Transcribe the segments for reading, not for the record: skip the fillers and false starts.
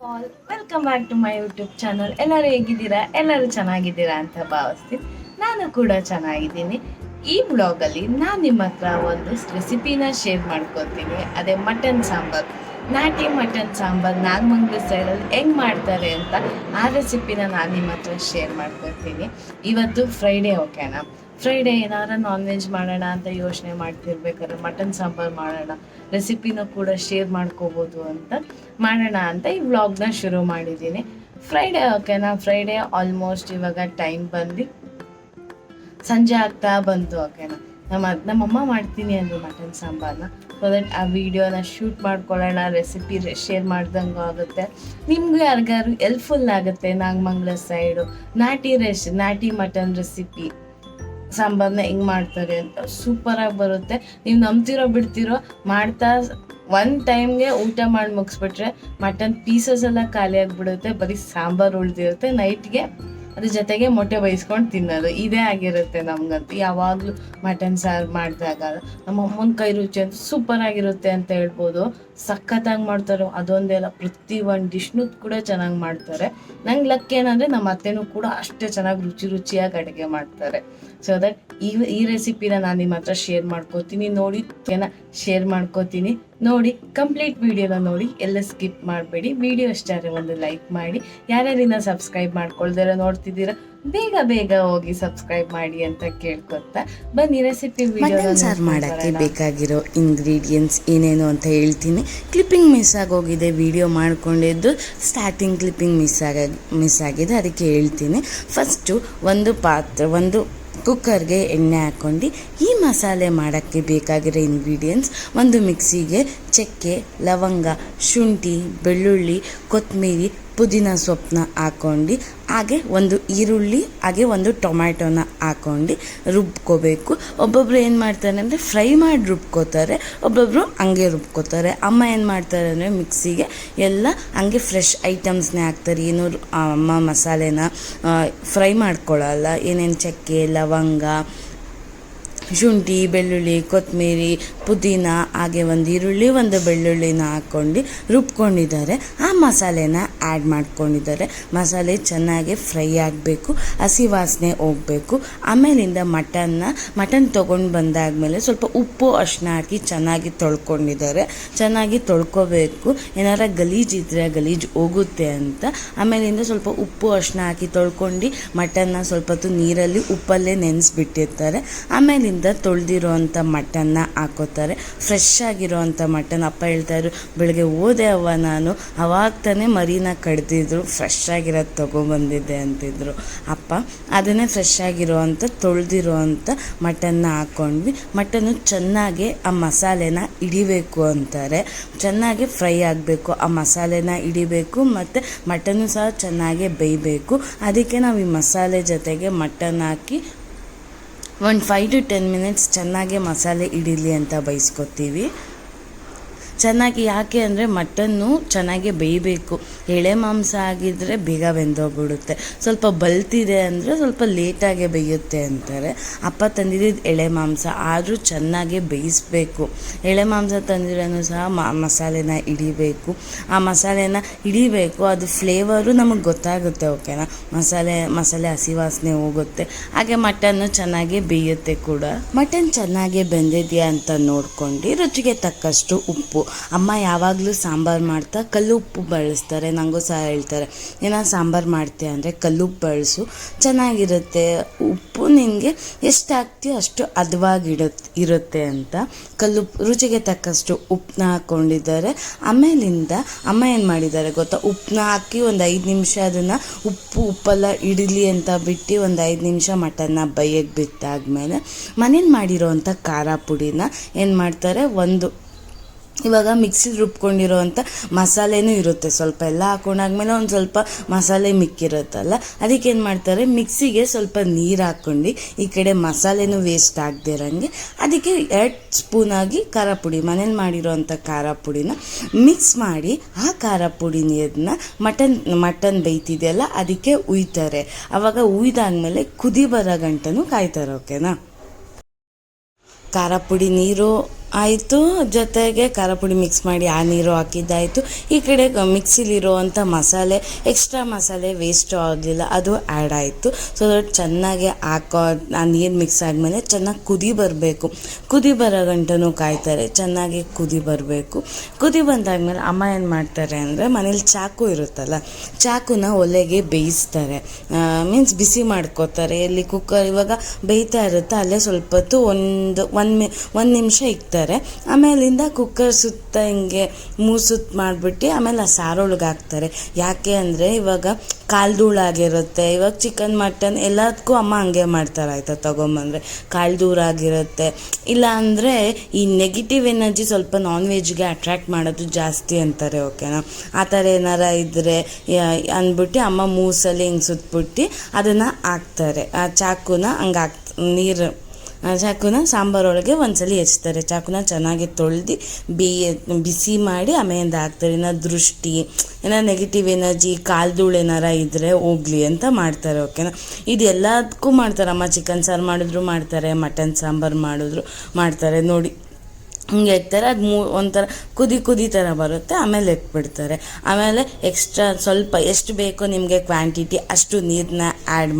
All welcome back to my YouTube channel. ಎಲ್ಲರೂ ಹೇಗಿದ್ದೀರಾ? ಎಲ್ಲರೂ ಚೆನ್ನಾಗಿದ್ದೀರಾ ಅಂತ ಭಾವಿಸ್ತೀನಿ. ನಾನು ಕೂಡ ಚೆನ್ನಾಗಿದ್ದೀನಿ. ಈ ಬ್ಲಾಗಲ್ಲಿ ನಾನು ನಿಮ್ಮ ಹತ್ರ ಒಂದು ರೆಸಿಪಿನ ಶೇರ್ ಮಾಡ್ಕೊತೀನಿ. ಅದೇ ಮಟನ್ ಸಾಂಬಾರು, ನಾಟಿ ಮಟನ್ ಸಾಂಬಾರು ನಾಗಮಂಗಲ ಸೈಡಲ್ಲಿ ಹೆಂಗೆ ಮಾಡ್ತಾರೆ ಅಂತ ಆ ರೆಸಿಪಿನ ನಾನು ನಿಮ್ಮ ಹತ್ರ ಶೇರ್ ಮಾಡ್ಕೊತೀನಿ. ಇವತ್ತು ಫ್ರೈಡೇ, ಓಕೆನಾ? ಫ್ರೈಡೇ ಏನಾರ ನಾನ್ ವೆಜ್ ಮಾಡೋಣ ಅಂತ ಯೋಚನೆ ಮಾಡ್ತಿರ್ಬೇಕಾದ್ರೆ ಮಟನ್ ಸಾಂಬಾರು ಮಾಡೋಣ, ರೆಸಿಪಿನೂ ಕೂಡ ಶೇರ್ ಮಾಡ್ಕೋಬೋದು ಅಂತ ಮಾಡೋಣ ಅಂತ ಈ ವ್ಲಾಗ್ನ ಶುರು ಮಾಡಿದ್ದೀನಿ. ಫ್ರೈಡೇ, ಓಕೆನಾ? ಫ್ರೈಡೇ ಆಲ್ಮೋಸ್ಟ್ ಇವಾಗ ಟೈಮ್ ಬಂದು ಸಂಜೆ ಆಗ್ತಾ ಬಂತು, ಓಕೆನಾ? ನಮ್ಮಮ್ಮ ಮಾಡ್ತೀನಿ ಅಂದರು ಮಟನ್ ಸಾಂಬಾರನ್ನ. ಸೊ ದಟ್ ಆ ವಿಡಿಯೋನ ಶೂಟ್ ಮಾಡ್ಕೊಳ್ಳೋಣ, ರೆಸಿಪಿ ಶೇರ್ ಮಾಡ್ದಂಗೂ ಆಗುತ್ತೆ, ನಿಮಗೂ ಯಾರಿಗಾರು ಹೆಲ್ಪ್ಫುಲ್ ಆಗುತ್ತೆ. ನಾಗಮಂಗಲ ಸೈಡು ನಾಟಿ ಮಟನ್ ರೆಸಿಪಿ ಸಾಂಬಾರನ್ನ ಹೆಂಗೆ ಮಾಡ್ತಾರೆ ಅಂತ ಸೂಪರಾಗಿ ಬರುತ್ತೆ. ನೀವು ನಂಬ್ತಿರೋ ಬಿಡ್ತಿರೋ, ಮಾಡ್ತಾ ಒನ್ ಟೈಮ್ಗೆ ಊಟ ಮಾಡಿ ಮುಗಿಸ್ಬಿಟ್ರೆ ಮಟನ್ ಪೀಸಸ್ ಎಲ್ಲ ಖಾಲಿ ಆಗಿಬಿಡುತ್ತೆ, ಬರೀ ಸಾಂಬಾರು ಉಳಿದಿರುತ್ತೆ. ನೈಟ್ಗೆ ಅದ್ರ ಜೊತೆಗೆ ಮೊಟ್ಟೆ ಬೇಯಿಸ್ಕೊಂಡು ತಿನ್ನೋದು ಇದೇ ಆಗಿರುತ್ತೆ ನಮಗಂತೂ. ಯಾವಾಗಲೂ ಮಟನ್ ಸಾರು ಮಾಡಿದಾಗ ನಮ್ಮ ಅಮ್ಮನ ಕೈ ರುಚಿ ಅಂತ ಸೂಪರಾಗಿರುತ್ತೆ ಅಂತ ಹೇಳ್ಬೋದು. ಸಖತ್ತಾಗಿ ಮಾಡ್ತಾರೆ. ಅದೊಂದೆಲ್ಲ ಪ್ರತಿ ಒಂದು ಡಿಶ್ನೂ ಕೂಡ ಚೆನ್ನಾಗಿ ಮಾಡ್ತಾರೆ. ನಂಗೆ ಲಕ್ ಏನಂದರೆ ನಮ್ಮ ಅತ್ತೆನೂ ಕೂಡ ಅಷ್ಟೇ ಚೆನ್ನಾಗಿ ರುಚಿಯಾಗಿ ಅಡುಗೆ ಮಾಡ್ತಾರೆ. ಸೊ ದಟ್ ಈ ರೆಸಿಪಿನ ನಾನು ನಿಮ್ಮ ಹತ್ರ ಶೇರ್ ಮಾಡ್ಕೋತೀನಿ. ನೋಡಿ ಶೇರ್ ಮಾಡ್ಕೋತೀನಿ. ನೋಡಿ, ಕಂಪ್ಲೀಟ್ ವಿಡಿಯೋನ ನೋಡಿ, ಎಲ್ಲ ಸ್ಕಿಪ್ ಮಾಡಬೇಡಿ. ವಿಡಿಯೋ ಇಷ್ಟ ಆದರೆ ಒಂದು ಲೈಕ್ ಮಾಡಿ. ಯಾರ್ಯಾರಿನ ಸಬ್ಸ್ಕ್ರೈಬ್ ಮಾಡ್ಕೊಳ್ದಿರ ನೋಡ್ತಿದ್ದೀರಾ, ಬೇಗ ಹೋಗಿ ಸಬ್ಸ್ಕ್ರೈಬ್ ಮಾಡಿ ಅಂತ ಕೇಳ್ಕೊತಾ ಬನ್ನಿ ರೆಸಿಪಿ ವಿಡಿಯೋ. ಮಟನ್ ಸಾರು ಮಾಡೋಕ್ಕೆ ಬೇಕಾಗಿರೋ ಇಂಗ್ರೀಡಿಯೆಂಟ್ಸ್ ಏನೇನು ಅಂತ ಹೇಳ್ತೀನಿ. ಕ್ಲಿಪ್ಪಿಂಗ್ ಮಿಸ್ ಆಗೋಗಿದೆ, ವಿಡಿಯೋ ಮಾಡ್ಕೊಂಡಿದ್ದು ಸ್ಟಾರ್ಟಿಂಗ್ ಕ್ಲಿಪ್ಪಿಂಗ್ ಮಿಸ್ ಆಗಿದೆ, ಅದಕ್ಕೆ ಹೇಳ್ತೀನಿ. ಫಸ್ಟು ಒಂದು ಕುಕ್ಕರ್ಗೆ ಎಣ್ಣೆ ಹಾಕ್ಕೊಂಡು ಈ ಮಸಾಲೆ ಮಾಡೋಕ್ಕೆ ಬೇಕಾಗಿರೋ ಇಂಗ್ರೀಡಿಯೆಂಟ್ಸ್: ಒಂದು ಮಿಕ್ಸಿಗೆ ಚಕ್ಕೆ, ಲವಂಗ, ಶುಂಠಿ, ಬೆಳ್ಳುಳ್ಳಿ, ಕೊತ್ತಂಬರಿ, ಪುದೀನ ಸೊಪ್ಪನ್ನ ಹಾಕ್ಕೊಂಡು, ಹಾಗೆ ಒಂದು ಈರುಳ್ಳಿ, ಹಾಗೆ ಒಂದು ಟೊಮ್ಯಾಟೊನ ಹಾಕ್ಕೊಂಡು ರುಬ್ಕೋಬೇಕು. ಒಬ್ಬೊಬ್ರು ಏನು ಮಾಡ್ತಾರೆ ಅಂದರೆ ಫ್ರೈ ಮಾಡಿ ರುಬ್ಕೋತಾರೆ, ಒಬ್ಬೊಬ್ಬರು ಹಂಗೆ ರುಬ್ಕೋತಾರೆ. ಅಮ್ಮ ಏನು ಮಾಡ್ತಾರೆ ಅಂದರೆ ಮಿಕ್ಸಿಗೆ ಎಲ್ಲ ಹಂಗೆ ಫ್ರೆಶ್ ಐಟಮ್ಸ್ನೇ ಹಾಕ್ತಾರೆ. ಏನು ಅಮ್ಮ ಮಸಾಲೆನ ಫ್ರೈ ಮಾಡ್ಕೊಳ್ಳಲ್ಲ. ಏನೇನು ಚಕ್ಕೆ, ಲವಂಗ, ಶುಂಠಿ, ಬೆಳ್ಳುಳ್ಳಿ, ಕೊತ್ತಂಬರಿ, ಪುದೀನ, ಹಾಗೆ ಒಂದು ಈರುಳ್ಳಿ, ಒಂದು ಬೆಳ್ಳುಳ್ಳಿನ ಹಾಕ್ಕೊಂಡು ರುಬ್ಕೊಂಡಿದ್ದಾರೆ. ಆ ಮಸಾಲೆನ ಆ್ಯಡ್ ಮಾಡ್ಕೊಂಡಿದ್ದಾರೆ. ಮಸಾಲೆ ಚೆನ್ನಾಗಿ ಫ್ರೈ ಆಗಬೇಕು, ಹಸಿ ವಾಸನೆ ಹೋಗಬೇಕು. ಆಮೇಲಿಂದ ಮಟನ್ ತೊಗೊಂಡು ಬಂದಾದಮೇಲೆ ಸ್ವಲ್ಪ ಉಪ್ಪು ಅರಿಶಿನ ಹಾಕಿ ಚೆನ್ನಾಗಿ ತೊಳ್ಕೊಂಡಿದ್ದಾರೆ. ಚೆನ್ನಾಗಿ ತೊಳ್ಕೊಬೇಕು, ಏನಾರ ಗಲೀಜಿದ್ರೆ ಗಲೀಜು ಹೋಗುತ್ತೆ ಅಂತ. ಆಮೇಲಿಂದ ಸ್ವಲ್ಪ ಉಪ್ಪು ಅರಿಶಿನ ಹಾಕಿ ತೊಳ್ಕೊಂಡು ಮಟನ್ನ ಸ್ವಲ್ಪ ಹೊತ್ತು ನೀರಲ್ಲಿ ಉಪ್ಪಲ್ಲೇ ನೆನೆಸ್ಬಿಟ್ಟಿರ್ತಾರೆ. ಆಮೇಲಿಂದ ತೊಳೆದಿರೋ ಅಂಥ ಮಟನ್ನ ಹಾಕೋತಾರೆ. ಫ್ರೆಶ್ ಆಗಿರೋ ಅಂಥ ಮಟನ್. ಅಪ್ಪ ಹೇಳ್ತಾಯಿದ್ರು, ಬೆಳಗ್ಗೆ ಹೋದೆ ಅವ್ವ ನಾನು, ಅವಾಗ ತಾನೇ ಮರಿನ ಕಡ್ದಿದ್ರು, ಫ್ರೆಶ್ ಆಗಿರೋದು ತೊಗೊಬಂದಿದ್ದೆ ಅಂತಿದ್ರು ಅಪ್ಪ. ಅದನ್ನೇ ಫ್ರೆಶ್ ಆಗಿರೋ ಅಂಥ ತೊಳೆದಿರೋ ಅಂಥ ಮಟನ್ನ ಹಾಕ್ಕೊಂಡ್ವಿ. ಮಟನ್ನು ಚೆನ್ನಾಗಿ ಆ ಮಸಾಲೆನ ಹಿಡಿಬೇಕು ಅಂತಾರೆ. ಚೆನ್ನಾಗಿ ಫ್ರೈ ಆಗಬೇಕು, ಆ ಮಸಾಲೆನ ಹಿಡಿಬೇಕು, ಮತ್ತು ಮಟನ್ನು ಸಹ ಚೆನ್ನಾಗಿ ಬೇಯಬೇಕು. ಅದಕ್ಕೆ ನಾವು ಈ ಮಸಾಲೆ ಜೊತೆಗೆ ಮಟನ್ ಹಾಕಿ ಒಂದು 5 to 10 minutes ಚೆನ್ನಾಗಿ ಮಸಾಲೆ ಹಿಡೀಲಿ ಅಂತ ಬೈಸ್ಕೊತೀವಿ. ಚೆನ್ನಾಗಿ ಯಾಕೆ ಅಂದರೆ ಮಟನ್ನು ಚೆನ್ನಾಗಿ ಬೇಯಬೇಕು. ಎಳೆ ಮಾಂಸ ಆಗಿದ್ದರೆ ಬೇಗ ಬೆಂದೋಗ್ಬಿಡುತ್ತೆ. ಸ್ವಲ್ಪ ಬಲ್ತಿದೆ ಅಂದರೆ ಸ್ವಲ್ಪ ಲೇಟಾಗೆ ಬೇಯುತ್ತೆ ಅಂತಾರೆ. ಅಪ್ಪ ತಂದಿದ್ದು ಎಳೆ ಮಾಂಸ, ಆದರೂ ಚೆನ್ನಾಗಿ ಬೇಯಿಸಬೇಕು. ಎಳೆ ಮಾಂಸ ತಂದಿರೋನು ಸಹ ಮಸಾಲೆನ ಹಿಡಿಬೇಕು. ಆ ಮಸಾಲೆನ ಹಿಡಿಬೇಕು, ಅದು ಫ್ಲೇವರು ನಮಗೆ ಗೊತ್ತಾಗುತ್ತೆ, ಓಕೆನಾ? ಮಸಾಲೆ ಹಸಿ ವಾಸನೆ ಹೋಗುತ್ತೆ. ಹಾಗೆ ಮಟನ್ನು ಚೆನ್ನಾಗಿ ಬೇಯುತ್ತೆ ಕೂಡ. ಮಟನ್ ಚೆನ್ನಾಗಿ ಬೆಂದಿದೆಯಾ ಅಂತ ನೋಡ್ಕೊಂಡು ರುಚಿಗೆ ತಕ್ಕಷ್ಟು ಉಪ್ಪು. ಅಮ್ಮ ಯಾವಾಗಲೂ ಸಾಂಬಾರು ಮಾಡ್ತಾ ಕಲ್ಲುಪ್ಪು ಬಳಸ್ತಾರೆ. ನನಗೂ ಸಹ ಹೇಳ್ತಾರೆ, ಏನಾದ್ರು ಸಾಂಬಾರು ಮಾಡ್ತೀಯ ಅಂದರೆ ಕಲ್ಲುಪ್ಪು ಬಳಸು, ಚೆನ್ನಾಗಿರುತ್ತೆ. ಉಪ್ಪು ನಿನಗೆ ಎಷ್ಟು ಹಾಕ್ತೀಯೋ ಅಷ್ಟು ಇರುತ್ತೆ ಅಂತ. ಕಲ್ಲುಪ್ಪು ರುಚಿಗೆ ತಕ್ಕಷ್ಟು ಉಪ್ಪನ್ನ ಹಾಕ್ಕೊಂಡಿದ್ದಾರೆ. ಆಮೇಲಿಂದ ಅಮ್ಮ ಏನು ಮಾಡಿದ್ದಾರೆ ಗೊತ್ತಾ, ಉಪ್ಪನ್ನ ಹಾಕಿ ಒಂದು 5 ನಿಮಿಷ ಅದನ್ನು ಉಪ್ಪೆಲ್ಲ ಇಡಲಿ ಅಂತ ಬಿಟ್ಟು ಒಂದು 5 ನಿಮಿಷ ಮಟನ್ನ ಬೇಯಕ್ಕೆ ಬಿಟ್ಟಾದ್ಮೇಲೆ ಮನೇಲಿ ಮಾಡಿರೋ ಅಂಥ ಖಾರ ಪುಡಿನ ಏನು ಮಾಡ್ತಾರೆ, ಇವಾಗ ಮಿಕ್ಸಿಲಿ ರುಬ್ಕೊಂಡಿರೋ ಅಂಥ ಮಸಾಲೆನೂ ಇರುತ್ತೆ, ಸ್ವಲ್ಪ ಎಲ್ಲ ಹಾಕೊಂಡಾದ್ಮೇಲೆ ಒಂದು ಸ್ವಲ್ಪ ಮಸಾಲೆ ಮಿಕ್ಕಿರುತ್ತಲ್ಲ, ಅದಕ್ಕೆ ಏನು ಮಾಡ್ತಾರೆ, ಮಿಕ್ಸಿಗೆ ಸ್ವಲ್ಪ ನೀರು ಹಾಕ್ಕೊಂಡು ಈ ಕಡೆ ಮಸಾಲೆನೂ ವೇಸ್ಟ್ ಆಗದೆ ಇರೋಂಗೆ ಅದಕ್ಕೆ 2 ಸ್ಪೂನಾಗಿ ಖಾರ ಪುಡಿ, ಮನೇಲಿ ಮಾಡಿರೋ ಅಂಥ ಖಾರ ಪುಡಿನ ಮಿಕ್ಸ್ ಮಾಡಿ ಆ ಖಾರ ಪುಡಿನ ಮಟನ್ ಬೇಯ್ತಿದೆಯಲ್ಲ ಅದಕ್ಕೆ ಉಯ್ತಾರೆ. ಆವಾಗ ಉಯ್ದಾದ್ಮೇಲೆ ಕುದಿ ಬರೋ ಗಂಟನೂ ಕಾಯ್ತಾರೆ, ಓಕೆನಾ? ಖಾರ ಪುಡಿ ನೀರು ಆಯಿತು. ಜೊತೆಗೆ ಖಾರ ಪುಡಿ ಮಿಕ್ಸ್ ಮಾಡಿ ಆ ನೀರು ಹಾಕಿದ್ದಾಯಿತು. ಈ ಕಡೆ ಮಿಕ್ಸಿಲಿರುವಂಥ ಮಸಾಲೆ, ಎಕ್ಸ್ಟ್ರಾ ಮಸಾಲೆ ವೇಸ್ಟು ಆಗಲಿಲ್ಲ, ಅದು ಆ್ಯಡ್ ಆಯಿತು. ಸೊ ದಟ್ ಚೆನ್ನಾಗಿ ಆ ನೀರು ಮಿಕ್ಸ್ ಆದಮೇಲೆ ಚೆನ್ನಾಗಿ ಕುದಿ ಬರಬೇಕು. ಕುದಿ ಬರೋ ಗಂಟನೂ ಕಾಯ್ತಾರೆ, ಚೆನ್ನಾಗಿ ಕುದಿ ಬರಬೇಕು. ಕುದಿ ಬಂದಾದ್ಮೇಲೆ ಅಮ್ಮ ಏನು ಮಾಡ್ತಾರೆ ಅಂದರೆ, ಮನೇಲಿ ಚಾಕು ಇರುತ್ತಲ್ಲ, ಚಾಕುನ ಒಲೆಗೆ ಬೇಯಿಸ್ತಾರೆ, ಮೀನ್ಸ್ ಬಿಸಿ ಮಾಡ್ಕೋತಾರೆ. ಇಲ್ಲಿ ಕುಕ್ಕರ್ ಇವಾಗ ಬೇಯ್ತಾ ಇರುತ್ತೆ, ಅಲ್ಲೇ ಸ್ವಲ್ಪ ಹೊತ್ತು ಒಂದು ನಿಮಿಷ ಇಕ್ತಾರೆ. ಆಮೇಲಿಂದ ಕುಕ್ಕರ್ ಸುತ್ತ ಹಿಂಗೆ ಸುತ್ತ ಮಾಡಿಬಿಟ್ಟು ಆಮೇಲೆ ಆ ಸಾರೊಳಗೆ ಹಾಕ್ತಾರೆ. ಯಾಕೆ ಅಂದರೆ ಇವಾಗ ಕಾಲ್ಧೂಳಾಗಿರುತ್ತೆ. ಇವಾಗ ಚಿಕನ್ ಮಟನ್ ಎಲ್ಲದಕ್ಕೂ ಅಮ್ಮ ಹಂಗೆ ಮಾಡ್ತಾರೆ, ಆಯಿತಾ, ತೊಗೊಂಬಂದರೆ ಕಾಲ್ಧೂರಾಗಿರುತ್ತೆ. ಇಲ್ಲ ಅಂದರೆ ಈ ನೆಗೆಟಿವ್ ಎನರ್ಜಿ ಸ್ವಲ್ಪ ನಾನ್ ವೆಜ್ಗೆ ಅಟ್ರ್ಯಾಕ್ಟ್ ಮಾಡೋದು ಜಾಸ್ತಿ ಅಂತಾರೆ, ಓಕೆನಾ. ಆ ಥರ ಏನಾರ ಇದ್ದರೆ ಅಂದ್ಬಿಟ್ಟು ಅಮ್ಮ ಮೂಸಲ್ಲಿ ಹಿಂಗೆ ಸುತ್ತಬಿಟ್ಟು ಅದನ್ನು ಹಾಕ್ತಾರೆ. ಆ ಚಾಕುನ ಹಂಗೆ ಚಾಕುನ ಸಾಂಬಾರೊಳಗೆ ಒಂದ್ಸಲಿ ಹೆಚ್ತಾರೆ. ಚಾಕುನ ಚೆನ್ನಾಗಿ ತೊಳೆದು ಬಿಸಿ ಮಾಡಿ ಆಮೇಲಿಂದ ಹಾಕ್ತಾರೆ. ಏನಾರು ದೃಷ್ಟಿ, ಏನಾರು ನೆಗೆಟಿವ್ ಎನರ್ಜಿ, ಕಾಲ್ಧೂಳು ಏನಾರ ಇದ್ದರೆ ಹೋಗ್ಲಿ ಅಂತ ಮಾಡ್ತಾರೆ, ಓಕೆನಾ. ಇದು ಎಲ್ಲದಕ್ಕೂ ಮಾಡ್ತಾರೆ ಅಮ್ಮ. ಚಿಕನ್ ಸಾರು ಮಾಡಿದ್ರು ಮಾಡ್ತಾರೆ, ಮಟನ್ ಸಾಂಬಾರು ಮಾಡಿದ್ರು ಮಾಡ್ತಾರೆ. ನೋಡಿ ಹಿಂಗೆ ಇರ್ತಾರೆ. ಅದು ಒಂಥರ ಕುದಿ ಥರ ಬರುತ್ತೆ, ಆಮೇಲೆ ಎತ್ಬಿಡ್ತಾರೆ. ಆಮೇಲೆ ಎಕ್ಸ್ಟ್ರಾ ಸ್ವಲ್ಪ ಎಷ್ಟು ಬೇಕೋ ನಿಮಗೆ ಕ್ವಾಂಟಿಟಿ ಅಷ್ಟು ನೀರನ್ನ ಆ್ಯಡ್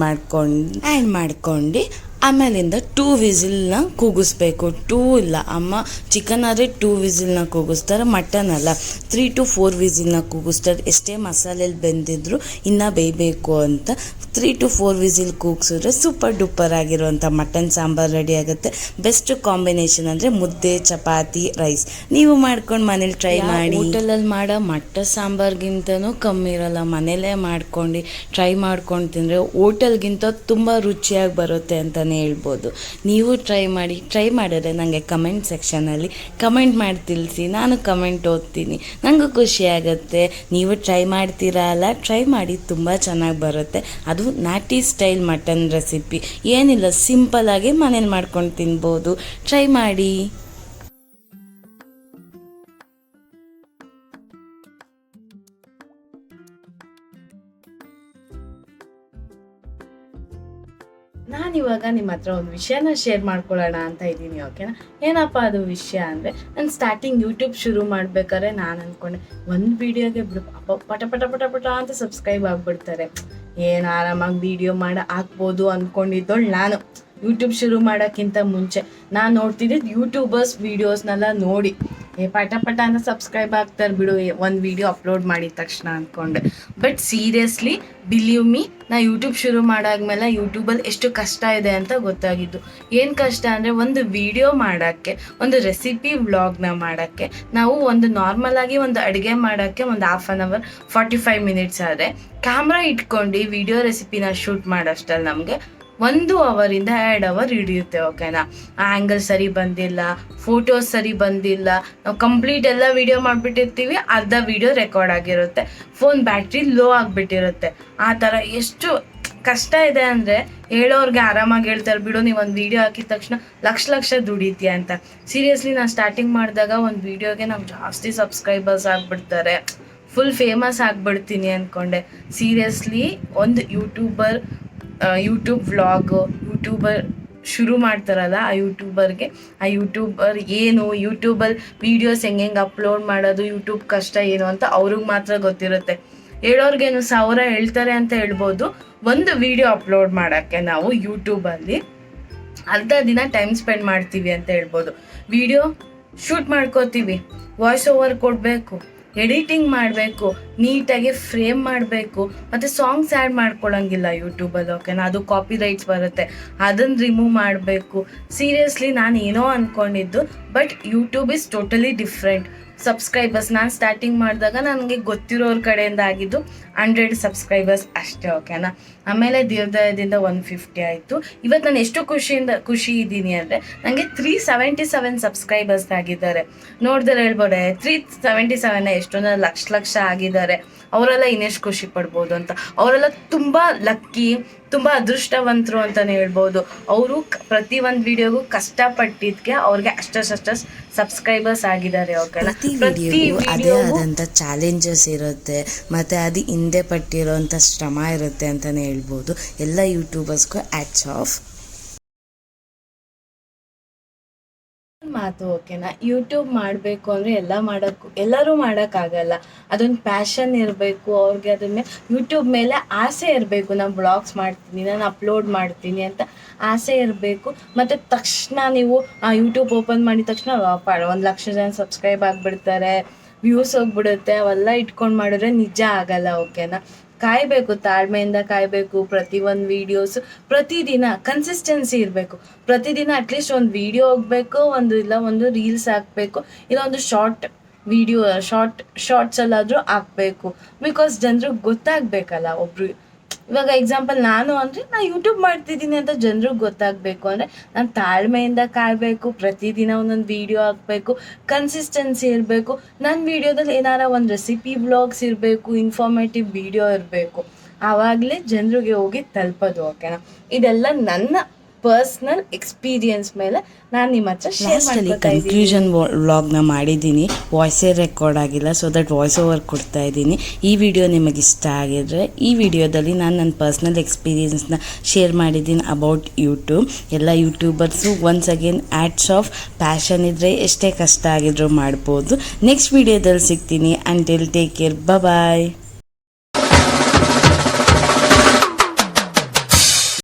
ಮಾಡ್ಕೊಂಡು ಆಮೇಲಿಂದ 2 ವಿಸಿಲ್ನ ಕೂಗಿಸ್ಬೇಕು. 2 ಇಲ್ಲ ಅಮ್ಮ, ಚಿಕನ್ ಆದರೆ 2 ವಿಸಿಲ್ನ ಕೂಗಿಸ್ತಾರೆ, ಮಟನ್ ಅಲ್ಲ 3 to 4 ವಿಸಿಲ್ನ ಕೂಗಿಸ್ತಾರೆ. ಎಷ್ಟೇ ಮಸಾಲೆಯಲ್ಲಿ ಬೆಂದಿದ್ರು ಇನ್ನೂ ಬೇಯಬೇಕು ಅಂತ 3 to 4 ವಿಸಿಲ್ ಕೂಗಿಸಿದ್ರೆ ಸೂಪರ್ ಡೂಪರ್ ಆಗಿರುವಂಥ ಮಟನ್ ಸಾಂಬಾರು ರೆಡಿ ಆಗುತ್ತೆ. ಬೆಸ್ಟ್ ಕಾಂಬಿನೇಷನ್ ಅಂದರೆ ಮುದ್ದೆ, ಚಪಾತಿ, ರೈಸ್. ನೀವು ಮಾಡ್ಕೊಂಡು ಮನೇಲಿ ಟ್ರೈ ಮಾಡಿ. ಹೋಟೆಲಲ್ಲಿ ಮಾಡೋ ಮಟ್ಟ ಸಾಂಬಾರ್ಗಿಂತನೂ ಕಮ್ಮಿ ಇರೋಲ್ಲ. ಮನೇಲೇ ಮಾಡ್ಕೊಂಡು ಟ್ರೈ ಮಾಡ್ಕೊಂಡು ತಿಂದರೆ ಹೋಟೆಲ್ಗಿಂತ ತುಂಬ ರುಚಿಯಾಗಿ ಬರುತ್ತೆ ಅಂತಲೇ ಹೇಳ್ಬೋದು. ನೀವು ಟ್ರೈ ಮಾಡಿದ್ರೆ ನನಗೆ ಕಮೆಂಟ್ ಸೆಕ್ಷನಲ್ಲಿ ಕಮೆಂಟ್ ಮಾಡಿ ತಿಳಿಸಿ. ನಾನು ಕಮೆಂಟ್ ಓದ್ತೀನಿ, ನನಗೂ ಖುಷಿ ಆಗುತ್ತೆ. ನೀವು ಟ್ರೈ ಮಾಡ್ತೀರಾ ಅಲ್ಲ, ಟ್ರೈ ಮಾಡಿ, ತುಂಬ ಚೆನ್ನಾಗಿ ಬರುತ್ತೆ. ಅದು ನಾಟಿ ಸ್ಟೈಲ್ ಮಟನ್ ರೆಸಿಪಿ. ಏನಿಲ್ಲ, ಸಿಂಪಲ್ಲಾಗಿ ಮನೇಲಿ ಮಾಡ್ಕೊಂಡು ತಿನ್ಬೋದು. ಟ್ರೈ ಮಾಡಿ. ನಾನಿವಾಗ ನಿಮ್ಮ ಹತ್ರ ಒಂದು ವಿಷಯನ ಶೇರ್ ಮಾಡ್ಕೊಳ್ಳೋಣ ಅಂತ ಇದ್ದೀನಿ, ಓಕೆನಾ. ಏನಪ್ಪ ಅದು ವಿಷಯ ಅಂದರೆ, ನಾನು ಸ್ಟಾರ್ಟಿಂಗ್ ಯೂಟ್ಯೂಬ್ ಶುರು ಮಾಡ್ಬೇಕಾದ್ರೆ ನಾನು ಅಂದ್ಕೊಂಡೆ ಒಂದು ವೀಡಿಯೋಗೆ ಪಟ ಪಟ ಪಟ ಪಟ ಅಂತ ಸಬ್ಸ್ಕ್ರೈಬ್ ಆಗಿಬಿಡ್ತಾರೆ, ಏನು ಆರಾಮಾಗಿ ವೀಡಿಯೋ ಹಾಕ್ಬೋದು ಅಂದ್ಕೊಂಡಿದ್ದೋಳು ನಾನು. ಯೂಟ್ಯೂಬ್ ಶುರು ಮಾಡೋಕ್ಕಿಂತ ಮುಂಚೆ ನಾನು ನೋಡ್ತಿದ್ದಿದ್ದು ಯೂಟ್ಯೂಬರ್ಸ್ ವೀಡಿಯೋಸ್ನೆಲ್ಲ ನೋಡಿ ಪಟ ಪಟ ಅಂತ ಸಬ್ಸ್ಕ್ರೈಬ್ ಆಗ್ತಾರೆ ಬಿಡು ಒಂದು ವೀಡಿಯೋ ಅಪ್ಲೋಡ್ ಮಾಡಿದ ತಕ್ಷಣ ಅಂದ್ಕೊಂಡೆ. ಬಟ್ ಸೀರಿಯಸ್ಲಿ ಬಿಲೀವ್ ಮೀ, ನಾ ಯೂಟ್ಯೂಬ್ ಶುರು ಮಾಡಾದ್ಮೇಲೆ ಯೂಟ್ಯೂಬಲ್ಲಿ ಎಷ್ಟು ಕಷ್ಟ ಇದೆ ಅಂತ ಗೊತ್ತಾಗಿದ್ದು. ಏನು ಕಷ್ಟ ಅಂದರೆ, ಒಂದು ವಿಡಿಯೋ ಮಾಡೋಕ್ಕೆ, ಒಂದು ರೆಸಿಪಿ ವ್ಲಾಗ್ನ ಮಾಡೋಕ್ಕೆ, ನಾವು ಒಂದು ನಾರ್ಮಲ್ ಆಗಿ ಒಂದು ಅಡುಗೆ ಮಾಡೋಕ್ಕೆ ಒಂದು 1/2 hour 45 minutes ಆದರೆ, ಕ್ಯಾಮ್ರಾ ಇಟ್ಕೊಂಡು ವಿಡಿಯೋ ರೆಸಿಪಿನ ಶೂಟ್ ಮಾಡೋಷ್ಟಲ್ಲಿ ನಮಗೆ 1 ಅವರಿಂದ 2 hour ಹಿಡಿಯುತ್ತೆ, ಓಕೆನಾ. ಆ ಆ್ಯಂಗಲ್ ಸರಿ ಬಂದಿಲ್ಲ, ಫೋಟೋಸ್ ಸರಿ ಬಂದಿಲ್ಲ, ನಾವು ಕಂಪ್ಲೀಟ್ ಎಲ್ಲ ವೀಡಿಯೋ ಮಾಡಿಬಿಟ್ಟಿರ್ತೀವಿ, ಅರ್ಧ ವೀಡಿಯೋ ರೆಕಾರ್ಡ್ ಆಗಿರುತ್ತೆ, ಫೋನ್ ಬ್ಯಾಟ್ರಿ ಲೋ ಆಗಿಬಿಟ್ಟಿರುತ್ತೆ. ಆ ಥರ ಎಷ್ಟು ಕಷ್ಟ ಇದೆ ಅಂದರೆ, ಹೇಳೋರ್ಗೆ ಆರಾಮಾಗಿ ಹೇಳ್ತಾರೆ ಬಿಡು, ನೀವು ಒಂದು ವೀಡಿಯೋ ಹಾಕಿದ ತಕ್ಷಣ ಲಕ್ಷ ದುಡಿತೀಯ ಅಂತ. ಸೀರಿಯಸ್ಲಿ ನಾನು ಸ್ಟಾರ್ಟಿಂಗ್ ಮಾಡಿದಾಗ ಒಂದು ವೀಡಿಯೋಗೆ ನಾವು ಜಾಸ್ತಿ ಸಬ್ಸ್ಕ್ರೈಬರ್ಸ್ ಆಗಿಬಿಡ್ತಾರೆ, ಫುಲ್ ಫೇಮಸ್ ಆಗಿಬಿಡ್ತೀನಿ ಅಂದ್ಕೊಂಡೆ. ಸೀರಿಯಸ್ಲಿ ಒಂದು ಯೂಟ್ಯೂಬ್ ವ್ಲಾಗು, ಯೂಟ್ಯೂಬರ್ ಶುರು ಮಾಡ್ತಾರಲ್ಲ, ಆ ಯೂಟ್ಯೂಬರ್ ಏನು, ಯೂಟ್ಯೂಬಲ್ಲಿ ವೀಡಿಯೋಸ್ ಹೆಂಗೆ ಅಪ್ಲೋಡ್ ಮಾಡೋದು, ಯೂಟ್ಯೂಬ್ ಕಷ್ಟ ಏನು ಅಂತ ಅವ್ರಿಗೆ ಮಾತ್ರ ಗೊತ್ತಿರುತ್ತೆ. ಹೇಳೋರ್ಗೇನು 1000 ಹೇಳ್ತಾರೆ ಅಂತ ಹೇಳ್ಬೋದು. ಒಂದು ವೀಡಿಯೋ ಅಪ್ಲೋಡ್ ಮಾಡೋಕ್ಕೆ ನಾವು ಯೂಟ್ಯೂಬಲ್ಲಿ ಅರ್ಧ ದಿನ ಟೈಮ್ ಸ್ಪೆಂಡ್ ಮಾಡ್ತೀವಿ ಅಂತ ಹೇಳ್ಬೋದು. ವಿಡಿಯೋ ಶೂಟ್ ಮಾಡ್ಕೋತೀವಿ, ವಾಯ್ಸ್ ಓವರ್ ಕೊಡಬೇಕು, ಎಡಿಟಿಂಗ್ ಮಾಡಬೇಕು, ನೀಟಾಗಿ ಫ್ರೇಮ್ ಮಾಡಬೇಕು, ಮತ್ತು ಸಾಂಗ್ಸ್ ಆ್ಯಡ್ ಮಾಡ್ಕೊಳ್ಳೋಂಗಿಲ್ಲ ಯೂಟ್ಯೂಬಲ್ಲಿ, ಓಕೆನಾ. ಅದು ಕಾಪಿ ರೈಟ್ಸ್ ಬರುತ್ತೆ, ಅದನ್ನು ರಿಮೂವ್ ಮಾಡಬೇಕು. ಸೀರಿಯಸ್ಲಿ ನಾನು ಏನೋ ಅಂದ್ಕೊಂಡಿದ್ದು, but YouTube is totally different. Subscribers ನಾನು ಸ್ಟಾರ್ಟಿಂಗ್ ಮಾಡಿದಾಗ ನನಗೆ ಗೊತ್ತಿರೋರ ಕಡೆಯಿಂದ ಆಗಿದ್ದು 100 ಸಬ್ಸ್ಕ್ರೈಬರ್ಸ್ ಅಷ್ಟೇ, ಓಕೆನಾ. ಆಮೇಲೆ ದೀರ್ಘದಿಂದ 150 ಆಯಿತು. ಇವತ್ತು ನಾನು ಎಷ್ಟು ಖುಷಿ ಇದ್ದೀನಿ ಅಂದರೆ, ನನಗೆ 377 ಸಬ್ಸ್ಕ್ರೈಬರ್ಸ್ ಆಗಿದ್ದಾರೆ. ನೋಡಿದ್ರೆ ಹೇಳ್ಬೋದೆ 377 ಎಷ್ಟೊಂದು ಲಕ್ಷ ಆಗಿದ್ದಾರೆ. ಅವರೆಲ್ಲ ಇನ್ನೆಷ್ಟು ಖುಷಿ ಪಡ್ಬೋದು ಅಂತ. ಅವರೆಲ್ಲ ತುಂಬ ಲಕ್ಕಿ, ತುಂಬ ಅದೃಷ್ಟವಂತರು ಅಂತಲೇ ಹೇಳ್ಬೋದು. ಅವರು ಪ್ರತಿ ಒಂದು ವಿಡಿಯೋಗೂ ಕಷ್ಟಪಟ್ಟಿದ್ದಕ್ಕೆ ಅವ್ರಿಗೆ ಅಷ್ಟು ಸಬ್ಸ್ಕ್ರೈಬರ್ಸ್ ಆಗಿದ್ದಾರೆ. ಓಕೆನಾ. ಪ್ರತಿ ವಿಡಿಯೋಗೂ ಅದೇ ಆದಂಥ ಚಾಲೆಂಜಸ್ ಇರುತ್ತೆ, ಮತ್ತು ಅದು ಹಿಂದೆ ಪಟ್ಟಿರೋಂಥ ಶ್ರಮ ಇರುತ್ತೆ ಅಂತಲೇ ಹೇಳ್ಬೋದು. ಎಲ್ಲ ಯೂಟ್ಯೂಬರ್ಸ್ಗೂ ಹ್ಯಾಟ್ಸ್ ಆಫ್. ಮಾತು ಓಕೆನಾ, ಯೂಟ್ಯೂಬ್ ಮಾಡಬೇಕು ಅಂದರೆ ಎಲ್ಲರೂ ಮಾಡೋಕ್ಕಾಗಲ್ಲ. ಅದೊಂದು ಪ್ಯಾಷನ್ ಇರಬೇಕು ಅವ್ರಿಗೆ, ಅದ್ರ ಮೇಲೆ ಯೂಟ್ಯೂಬ್ ಮೇಲೆ ಆಸೆ ಇರಬೇಕು. ನಾನು ಬ್ಲಾಗ್ಸ್ ಮಾಡ್ತೀನಿ, ನಾನು ಅಪ್ಲೋಡ್ ಮಾಡ್ತೀನಿ ಅಂತ ಆಸೆ ಇರಬೇಕು. ಮತ್ತು ತಕ್ಷಣ ನೀವು ಯೂಟ್ಯೂಬ್ ಓಪನ್ ಮಾಡಿದ ತಕ್ಷಣ 1,00,000 ಜನ ಸಬ್ಸ್ಕ್ರೈಬ್ ಆಗಿಬಿಡ್ತಾರೆ, ವ್ಯೂಸ್ ಹೋಗ್ಬಿಡುತ್ತೆ, ಅವೆಲ್ಲ ಇಟ್ಕೊಂಡು ಮಾಡಿದ್ರೆ ನಿಜ ಆಗಲ್ಲ ಓಕೆನಾ. ಕಾಯಬೇಕು, ತಾಳ್ಮೆಯಿಂದ ಕಾಯಬೇಕು. ಪ್ರತಿಯೊಂದು ವೀಡಿಯೋಸು ಪ್ರತಿದಿನ ಕನ್ಸಿಸ್ಟೆನ್ಸಿ ಇರಬೇಕು. ಪ್ರತಿದಿನ ಅಟ್ಲೀಸ್ಟ್ ಒಂದು ವೀಡಿಯೋ ಹೋಗಬೇಕು, ಒಂದು ರೀಲ್ಸ್ ಹಾಕಬೇಕು, ಇಲ್ಲ ಒಂದು ಶಾರ್ಟ್ಸಲ್ಲಾದರೂ ಹಾಕಬೇಕು. ಬಿಕಾಸ್ ಜನರಿಗೆ ಗೊತ್ತಾಗಬೇಕಲ್ಲ. ಒಬ್ರು ಇವಾಗ ಎಕ್ಸಾಂಪಲ್ ನಾನು ಯೂಟ್ಯೂಬ್ ಮಾಡ್ತಿದ್ದೀನಿ ಅಂತ ಜನರಿಗೆ ಗೊತ್ತಾಗಬೇಕು ಅಂದರೆ ನಾನು ತಾಳ್ಮೆಯಿಂದ ಕಾಯಬೇಕು. ಪ್ರತಿದಿನ ಒಂದೊಂದು ವೀಡಿಯೋ ಹಾಕಬೇಕು, ಕನ್ಸಿಸ್ಟೆನ್ಸಿ ಇರಬೇಕು. ನನ್ನ ವೀಡಿಯೋದಲ್ಲಿ ಏನಾರ ಒಂದು ರೆಸಿಪಿ ವ್ಲಾಗ್ಸ್ ಇರಬೇಕು, ಇನ್ಫಾರ್ಮೇಟಿವ್ ವೀಡಿಯೋ ಇರಬೇಕು. ಆವಾಗಲೇ ಜನರಿಗೆ ಹೋಗಿ ತಲುಪೋದು ಓಕೆನಾ. ಇದೆಲ್ಲ ನನ್ನ ಪರ್ಸ್ನಲ್ ಎಕ್ಸ್ಪೀರಿಯನ್ಸ್ ಮೇಲೆ ನಾನು ನಿಮ್ಮ ಹತ್ರ ಶೇರ್ ಲಾಸ್ಟಲ್ಲಿ ಮಾಡ್ಕೊತಾ ಇದ್ದೀನಿ. ಕನ್ಕ್ಲೂಷನ್ ವ್ಲಾಗ್ನ ಮಾಡಿದ್ದೀನಿ, ವಾಯ್ಸೇ ರೆಕಾರ್ಡ್ ಆಗಿಲ್ಲ, ಸೊ ದಟ್ ವಾಯ್ಸ್ ಓವರ್ ಕೊಡ್ತಾ ಇದ್ದೀನಿ. ಈ ವಿಡಿಯೋ ನಿಮಗೆ ಇಷ್ಟ ಆಗಿದ್ರೆ ಈ ವಿಡಿಯೋದಲ್ಲಿ ನಾನು ನನ್ನ ಪರ್ಸ್ನಲ್ ಎಕ್ಸ್ಪೀರಿಯನ್ಸ್ನ ಶೇರ್ ಮಾಡಿದ್ದೀನಿ ಅಬೌಟ್ ಯೂಟ್ಯೂಬ್. ಎಲ್ಲ YouTubers once again ads of passion ಇದ್ದರೆ ಎಷ್ಟೇ ಕಷ್ಟ ಆಗಿದ್ರೂ ಮಾಡ್ಬೋದು. ನೆಕ್ಸ್ಟ್ ವಿಡಿಯೋದಲ್ಲಿ ಸಿಗ್ತೀನಿ. ಅಂಟಿಲ್ ಟೇಕ್ ಕೇರ್, ಬಾಯ್.